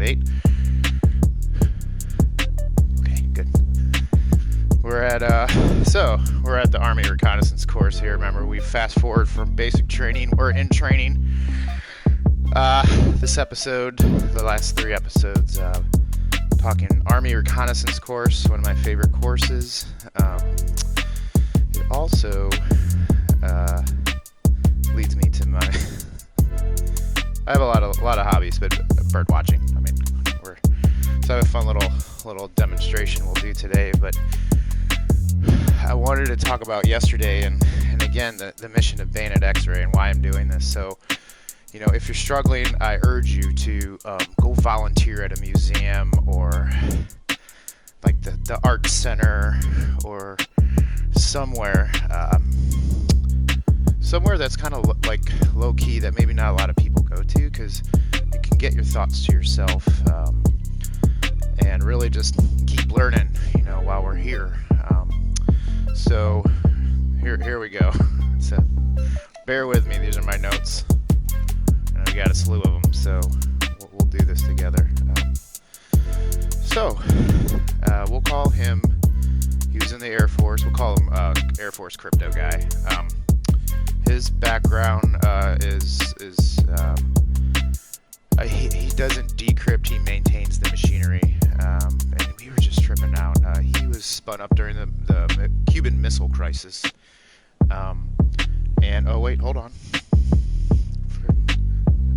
8. Okay, good. We're at the Army Reconnaissance Course here. Remember, we fast forward from basic training. We're in training. This episode, the last 3 episodes, talking Army Reconnaissance Course, one of my favorite courses. It also leads me to my. I have a lot of hobbies, but bird watching. I mean, so I have a fun little demonstration we'll do today. But I wanted to talk about yesterday and again the mission of Bayonet X-Ray and why I'm doing this. So, you know, if you're struggling, I urge you to go volunteer at a museum or like the art center or somewhere that's kind of like low key that maybe not a lot of people go to, because you can get your thoughts to yourself and really just keep learning, you know, while we're here. So here we go. So bear with me. These are my notes. And we got a slew of them, so we'll do this together. We'll call him. He was in the Air Force. We'll call him Air Force crypto guy. His background is he doesn't decrypt. He maintains the machinery. And we were just tripping out. He was spun up during the Cuban Missile Crisis. And oh wait, hold on.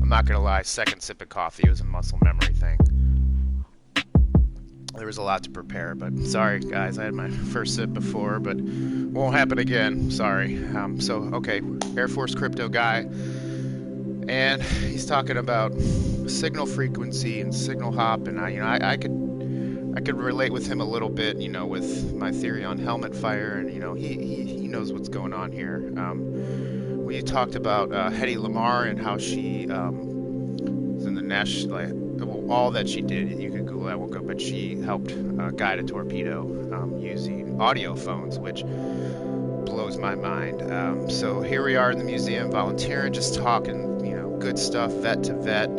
I'm not gonna lie. Second sip of coffee was a muscle memory thing. There was a lot to prepare, but sorry guys, I had my first sip before, but won't happen again. Sorry. Okay, Air Force crypto guy, and he's talking about signal frequency and signal hop, and I could relate with him a little bit, you know, with my theory on helmet fire, and you know he knows what's going on here. When you talked about Hedy Lamarr and how she was in the national. All that she did, you could Google that, won't go, but she helped guide a torpedo using audio phones, which blows my mind. So here we are in the museum, volunteering, just talking, you know, good stuff, vet to vet.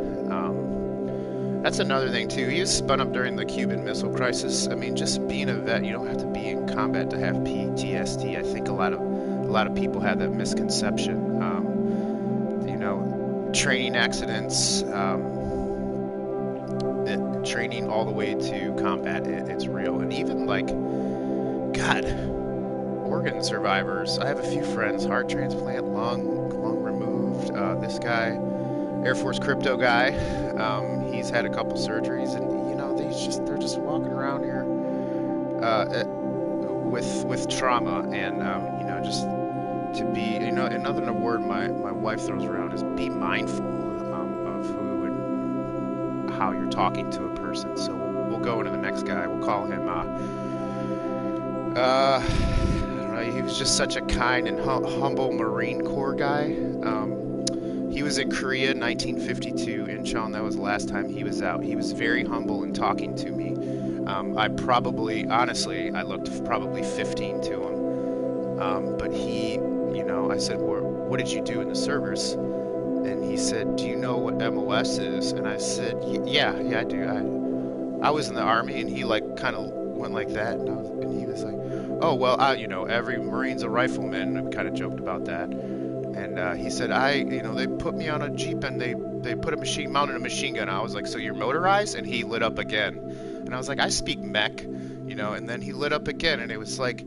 That's another thing too. He was spun up during the Cuban Missile Crisis. I mean, just being a vet, you don't have to be in combat to have PTSD. I think a lot of people have that misconception. You know, training accidents. Training all the way to combat, it's real. And even like, God, organ survivors. I have a few friends, heart transplant, lung removed. This guy, Air Force crypto guy, he's had a couple surgeries, and you know they're just walking around here with trauma, and you know, just to be, you know, another word my wife throws around is be mindful of who and how you're talking to a person. So we'll go into the next guy. We'll call him I don't know, he was just such a kind and humble Marine Corps guy. He was in Korea in 1952, Incheon. That was the last time he was out. He was very humble in talking to me. I looked probably 15 to him. But he, you know, I said, well, what did you do in the service? And he said, do you know what MOS is? And I said, yeah, I do. I was in the Army. And he like kind of went like that. And he was like, oh, well, you know, every Marine's a rifleman. And we kind of joked about that. And he said, you know, they put me on a Jeep and they mounted a machine gun. I was like, so you're motorized? And he lit up again. And I was like, I speak mech, you know. And then he lit up again. And it was like,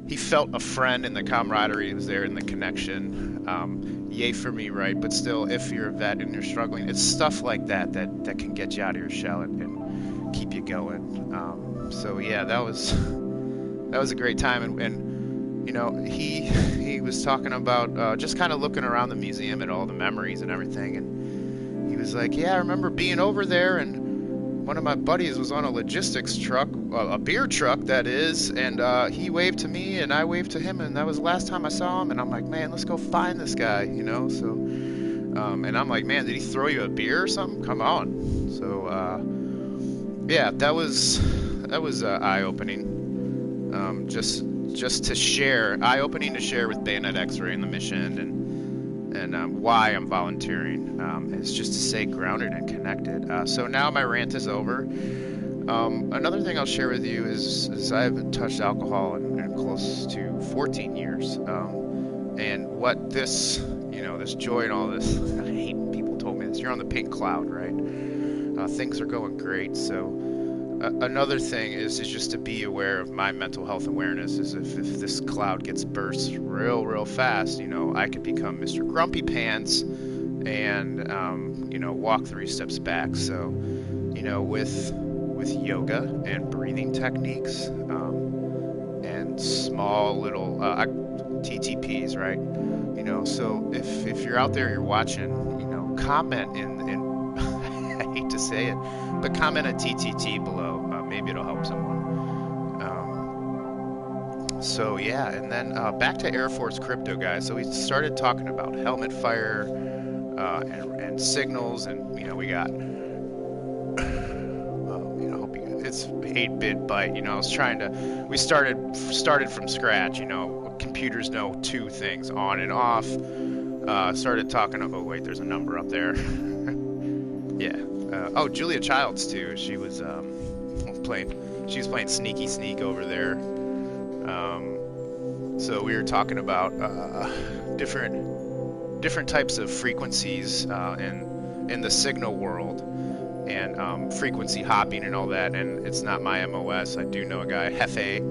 he felt a friend, and the camaraderie was there, and the connection. Yay for me, right? But still, if you're a vet and you're struggling, it's stuff like that can get you out of your shell and keep you going. So yeah, that was a great time. And you know, he was talking about just kind of looking around the museum at all the memories and everything. And he was like, yeah, I remember being over there, and one of my buddies was on a logistics truck, a beer truck that is, and he waved to me and I waved to him, and that was the last time I saw him. And I'm like, man, let's go find this guy, you know. So and I'm like, man, did he throw you a beer or something? Come on. So yeah, that was eye-opening. Just to share, eye-opening to share with Bayonet X-Ray and the mission, and why I'm volunteering is just to stay grounded and connected. So now my rant is over. Another thing I'll share with you is I haven't touched alcohol in close to 14 years. And what this, this joy and all this, I hate when people told me this, you're on the pink cloud, right? Things are going great. So another thing is just to be aware of my mental health awareness. Is if this cloud gets burst real fast, I could become Mr. Grumpy Pants and, walk 3 steps back. So, with yoga and breathing techniques and small little TTPs, right? So if you're out there, you're watching, comment in I hate to say it, but comment a TTT below. Maybe it'll help someone. So yeah, and then back to Air Force crypto, guys. So we started talking about helmet fire and signals, and we got it's 8-bit byte. We started from scratch. Computers know 2 things, on and off. Started talking about, wait, there's a number up there. Yeah. Julia Childs too. She was playing sneak over there. So we were talking about different types of frequencies in the signal world, and frequency hopping and all that. And it's not my MOS. I do know a guy, Hefe,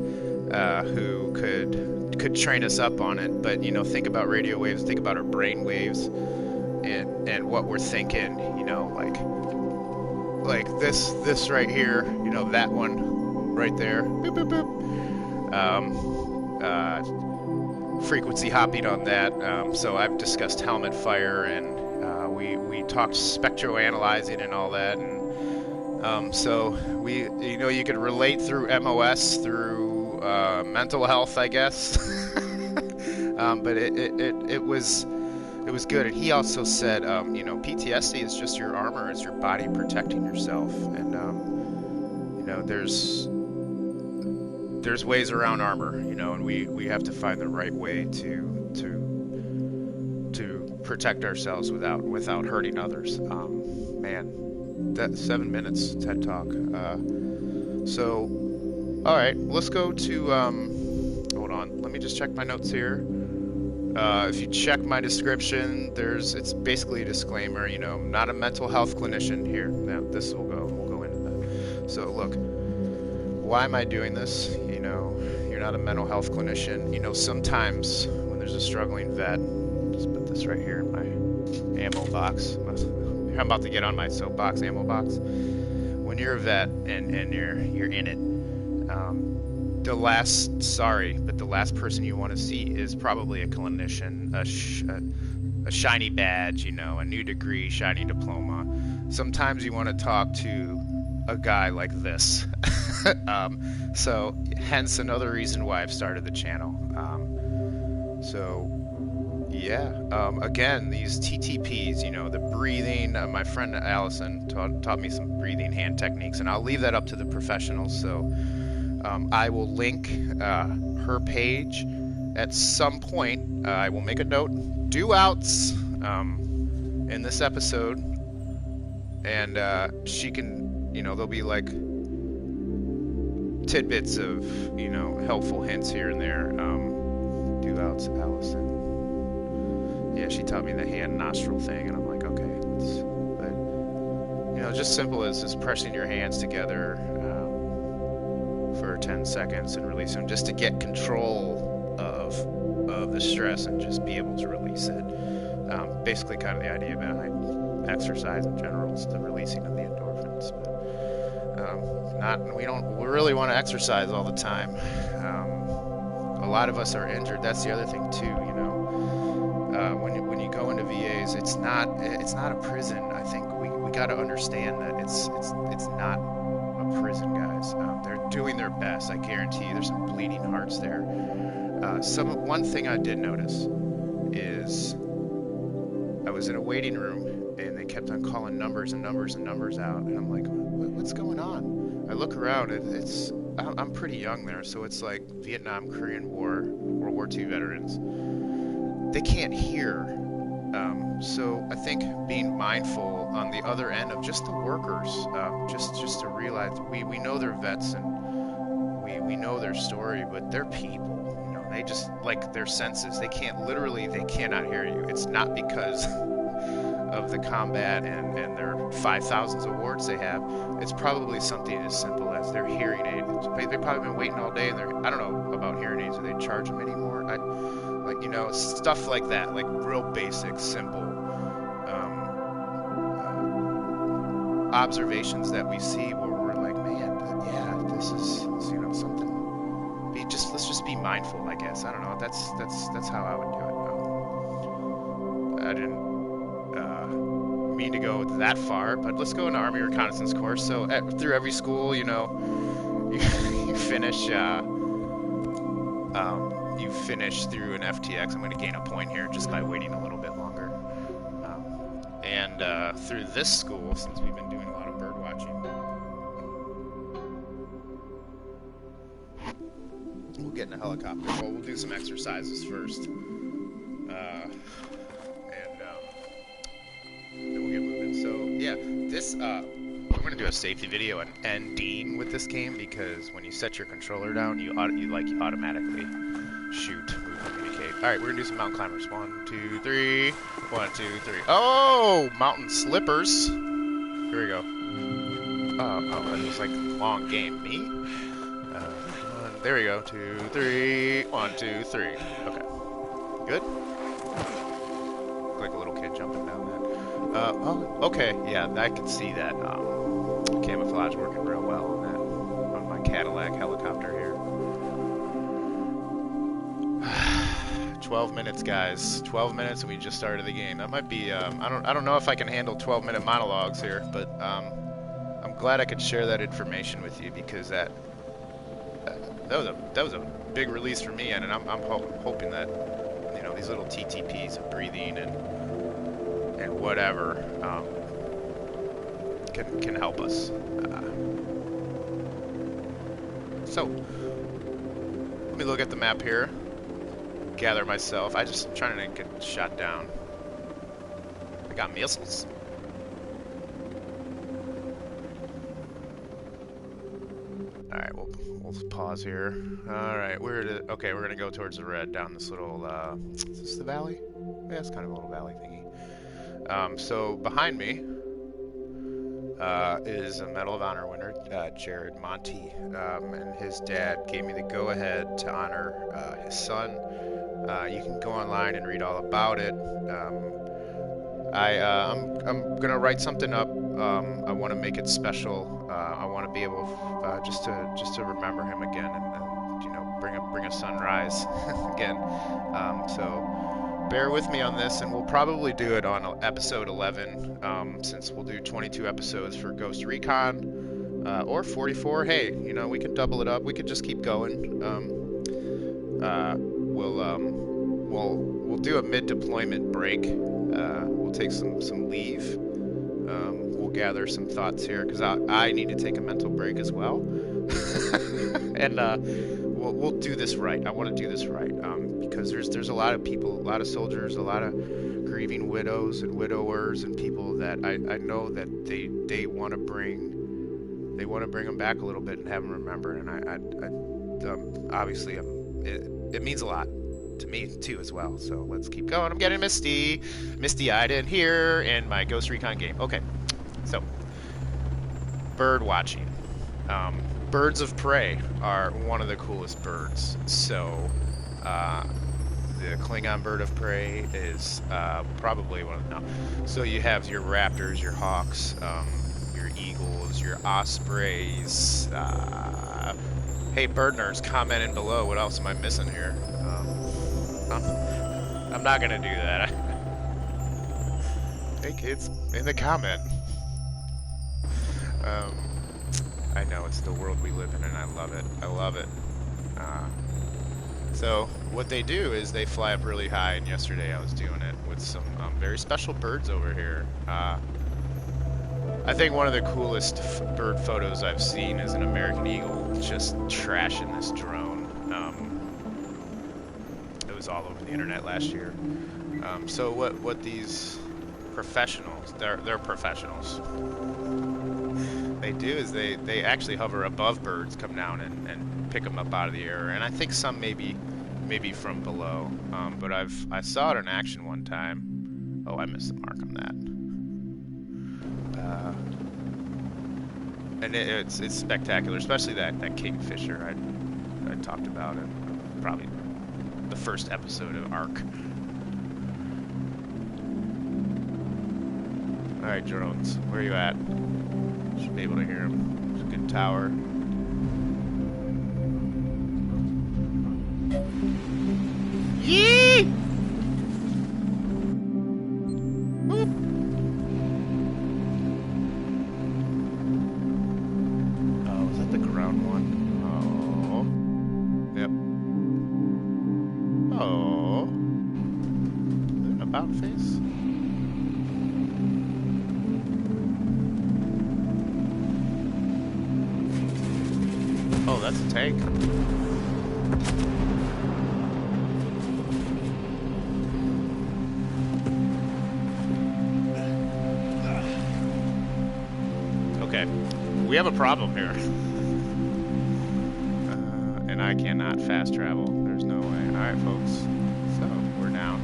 who could train us up on it. But think about radio waves, think about our brain waves, and what we're thinking. Like this right here. That one right there. Boop boop boop. Frequency hopping on that. So I've discussed helmet fire, and we talked spectroanalyzing and all that, and so we you could relate through MOS through mental health, I guess. But it was good. And he also said PTSD is just your armor, it's your body protecting yourself, and there's ways around armor, and we have to find the right way to protect ourselves without hurting others. Man, that 7 minutes TED Talk. So, all right, let's go to. Hold on, let me just check my notes here. If you check my description, it's basically a disclaimer. I'm not a mental health clinician here. Now we'll go into that. So look, why am I doing this? You're not a mental health clinician. Sometimes when there's a struggling vet, just put this right here in my ammo box. I'm about to get on my soapbox ammo box. When you're a vet and you're in it, the last person you want to see is probably a clinician, a shiny badge, a new degree, shiny diploma. Sometimes you want to talk to a guy like this. So hence another reason why I've started the channel. Again, these TTPs, the breathing, my friend Allison taught me some breathing hand techniques, and I'll leave that up to the professionals. So I will link her page at some point. I will make a note, due outs in this episode, and she can, there'll be like tidbits of, helpful hints here and there. Due outs, Allison. Yeah, she taught me the hand nostril thing, and I'm like, okay, but just simple as just pressing your hands together for 10 seconds and release them, just to get control of the stress and just be able to release it. Basically, kind of the idea behind exercise in general is the releasing of the endorphins. But we really want to exercise all the time. A lot of us are injured. That's the other thing too. When you go into VAs, it's not a prison. I think we got to understand that it's not a prison, guys. They're doing their best. I guarantee you, there's some bleeding hearts there. One thing I did notice is I was in a waiting room and they kept on calling numbers and numbers and numbers out, and I'm like, what's going on? I look around, I'm pretty young there, so it's like Vietnam, Korean War, World War II veterans. They can't hear So I think being mindful on the other end of just the workers, just to realize we know they're vets and we know their story, but they're people. You know, they just like their senses. They cannot hear you. It's not because of the combat and their 5,000 awards they have. It's probably something as simple as their hearing aid. They've probably been waiting all day, and I don't know about hearing aids. Do they charge them anymore? Like, you know, stuff like that, like real basic, simple observations that we see where we're like, man, yeah, this is, you know, something. Let's just be mindful, I guess. I don't know. That's how I would do it. I didn't mean to go that far, but let's go into Army Reconnaissance Course. So through every school, you know, you finish. You finish through an FTX. I'm going to gain a point here just by waiting a little bit longer. And through this school, since we've been doing a lot of bird watching, we'll get in a helicopter. Well, we'll do some exercises first. And then we'll get moving. So, yeah, this, I'm going to do a safety video and ending with this game because when you set your controller down, you automatically shoot, move, communicate. Alright, we're gonna do some mountain climbers. 1, 2, 3. 1, 2, 3. Oh! Mountain slippers. Here we go. Oh, that was like a long game. Me? There we go. 2, 3. 1, 2, 3. Okay. Good? Look like a little kid jumping down that. Oh, okay. Yeah, I can see that. Camouflage working real well on my Cadillac helicopter here. 12 minutes, guys. 12 minutes, and we just started the game. That might be. I don't know if I can handle 12-minute monologues here, but I'm glad I could share that information with you because that was a big release for me, and I'm hoping that, you know, these little TTPs of breathing and whatever can help us. So let me look at the map here. Gather myself. I just trying to get shot down. I got missiles. All right, we'll pause here. All right, okay, we're gonna go towards the red down this little. Is this the valley? Yeah, it's kind of a little valley thingy. So behind me is a Medal of Honor winner, Jared Monty, and his dad gave me the go-ahead to honor his son. You can go online and read all about it. I'm gonna write something up. I want to make it special. I want to be able just to remember him again and you know, bring a sunrise again. So bear with me on this, and we'll probably do it on episode 11, since we'll do 22 episodes for Ghost Recon, or 44. Hey, you know, we could double it up. We could just keep going. We'll do a mid-deployment break. We'll take some leave. We'll gather some thoughts here because I need to take a mental break as well. And we'll do this right. I want to do this right because there's a lot of people, a lot of soldiers, a lot of grieving widows and widowers and people that I know that they want to bring them back a little bit and have them remember. And I obviously it means a lot to me too as well. So let's keep going. I'm getting misty-eyed in here in my Ghost Recon game. Okay, so bird watching. Birds of prey are one of the coolest birds. So the Klingon bird of prey is probably one of them. No. So you have your raptors, your hawks, your eagles, your ospreys. Hey, bird nerds, commenting below. What else am I missing here? I'm not gonna do that. Hey kids, in the comment. I know it's the world we live in, and I love it. I love it. So what they do is they fly up really high, and yesterday I was doing it with some very special birds over here. I think one of the coolest bird photos I've seen is an American eagle just trashing this drone. It was all over the internet last year. So what these professionals, they're professionals. They do is they actually hover above birds, come down and pick them up out of the air, and I think some maybe from below. But I saw it in action one time. Oh, I missed the mark on that. And it's spectacular, especially that kingfisher I talked about in probably the first episode of ARC. All right, drones, where are you at? Should be able to hear him. There's a good tower. Yee! Whoop. Oh, is that the ground one? Oh. Yep. Oh. Is it an about face? Oh, that's a tank. Okay, we have a problem here. And I cannot fast travel. There's no way. Alright, folks. So, we're down.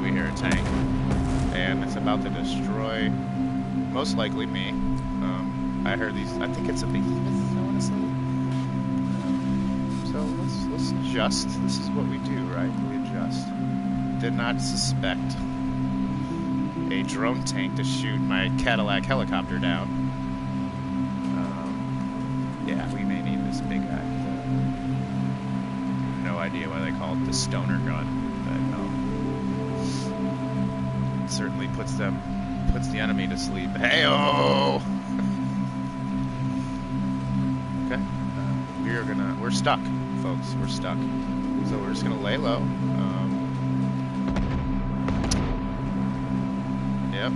We hear a tank. And it's about to destroy, most likely me. I heard these. I think it's a behemoth, I want to say. So let's adjust. This is what we do, right? We adjust. Did not suspect a drone tank to shoot my Cadillac helicopter down. Yeah, we may need this big guy. No idea why they call it the stoner gun, but it certainly puts the enemy to sleep. Hey-oh! Okay, we're stuck, folks. We're stuck. So we're just gonna lay low. Yep.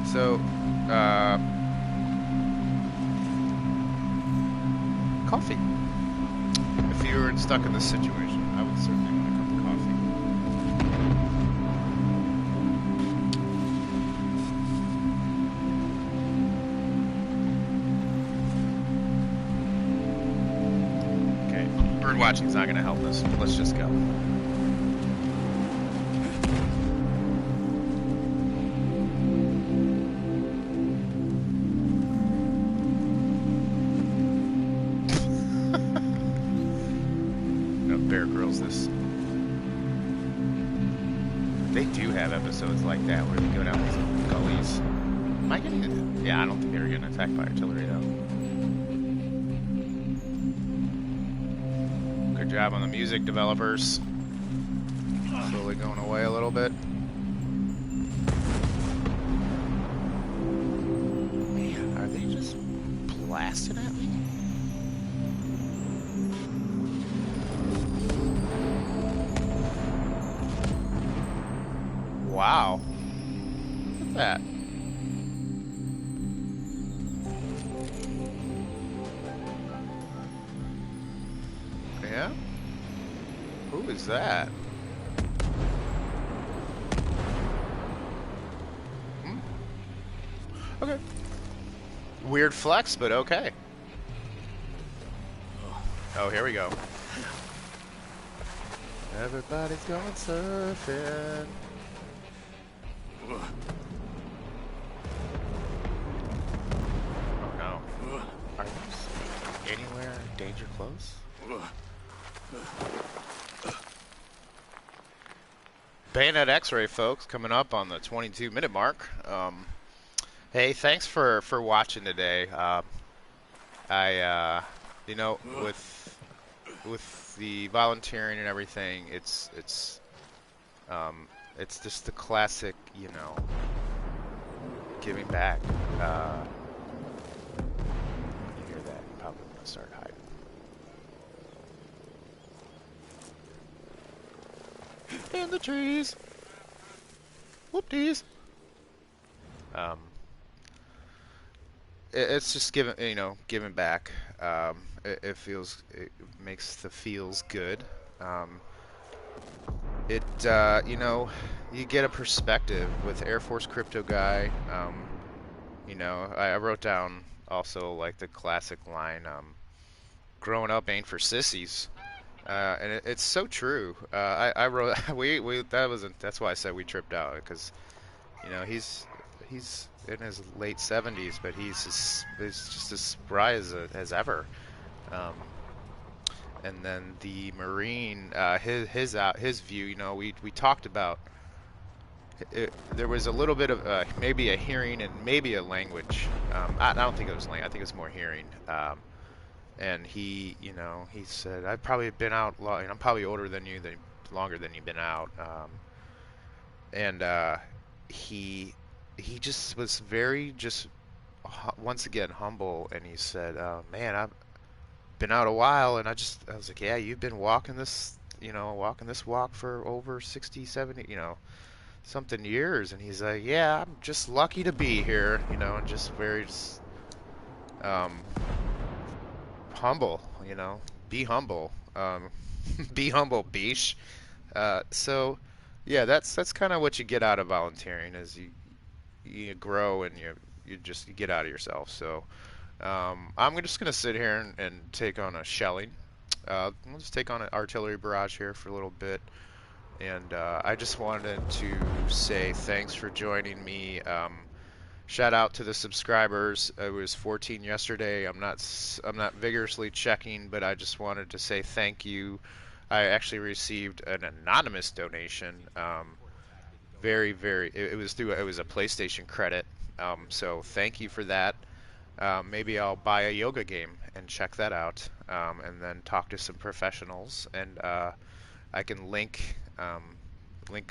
So, coffee. If you were stuck in this situation, I would certainly want a cup of coffee. Bird watching's not going to help us. Let's just go. No, Bear Grylls this. They do have episodes like that where they go down these gullies. Am I getting it? Yeah, I don't think they were getting attacked by artillery though. Good job on the music developers. Slowly going away a little bit. Man, are they just blasting at me? Wow. Look at that. Yeah? Who is that? Okay. Weird flex, but okay. Oh, here we go. Everybody's going surfing. Oh no. Are you anywhere danger close? Bayonet X-ray, folks, coming up on the 22-minute mark. Hey, thanks for watching today. You know, with the volunteering and everything, it's just the classic, you know, giving back. You hear that? I'm probably gonna start hiding. In the trees. Whoop-dees. It's just giving, you know, giving back. It makes the feels good. You know, you get a perspective with Air Force Crypto Guy. You know, I wrote down also like the classic line, growing up ain't for sissies. And it's so true. I wrote we that wasn't that's why I said we tripped out because you know he's in his late 70s, but he's just as spry as ever. Um, and then the Marine, his view, you know, we talked about there was a little bit of maybe a hearing and maybe a language. I don't think it was language. I think it's more hearing. And he, you know, he said, I've probably been out long, I'm probably older than you, longer than you've been out. And he just was very just once again humble, and he said, "Man, I've been out a while," and I was like, "Yeah, you've been walking this, you know, walking this walk for over 60, 70, you know, something years." And he's like, "Yeah, I'm just lucky to be here," you know, and just very just um, humble, you know, be humble, be humble, beesh. So, yeah, that's kind of what you get out of volunteering is you grow and you get out of yourself. So I'm just gonna sit here and take on a shelling. We'll just take on an artillery barrage here for a little bit. And I just wanted to say thanks for joining me. Shout out to the subscribers. It was 14 yesterday. I'm not vigorously checking, but I just wanted to say thank you. I actually received an anonymous donation. It was a PlayStation credit. So thank you for that. Maybe I'll buy a yoga game and check that out, and then talk to some professionals, and I can link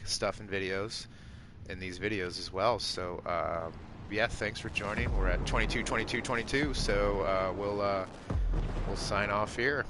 stuff and videos in these videos as well. So yeah, thanks for joining. We're at 22, 22, 22. So we'll sign off here.